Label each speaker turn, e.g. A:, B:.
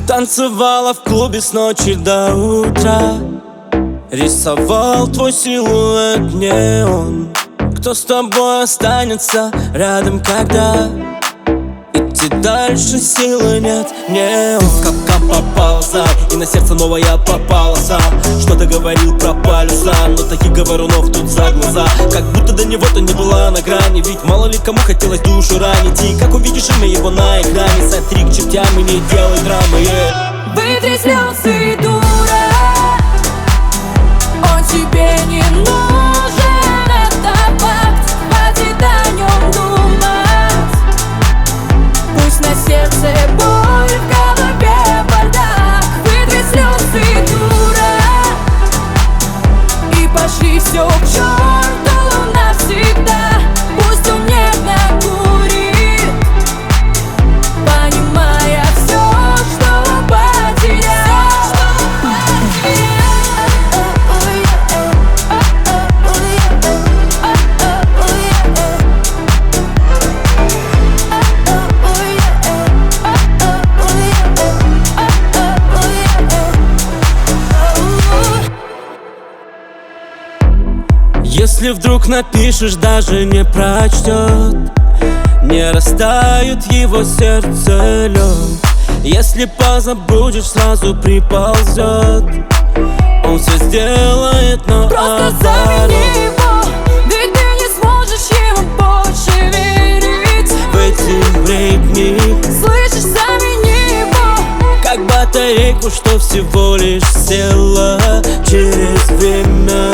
A: Танцевала в клубе с ночи до утра, рисовал твой силуэт неон. Кто с тобой останется рядом, когда идти дальше силы нет? Мне ты в капкан попался, и на сердце новая попался. Что-то говорил про полюса, но таких говорунов тут за глаза. Как будто до него ты не была на грани, ведь мало ли кому хотелось душу ранить. И как увидишь имя его на экране, сотри к чертям и не делай драмы,
B: Вытри слезы, дура, он тебе не нужен, это факт, хватит о нем думать. Пусть на сердце боль, в голове бардак. Вытри слезы, дура, и пошли все к черту навсегда. Пусть он нервно курит, понимая все, что
A: если вдруг напишешь, даже не прочтет, не растает его сердце лед. Если позабудешь, сразу приползет. Он все сделает, но
B: просто замени его, ведь ты не сможешь ему больше верить.
A: В эти времени,
B: слышишь, замени его,
A: как батарейку, что всего лишь села через время.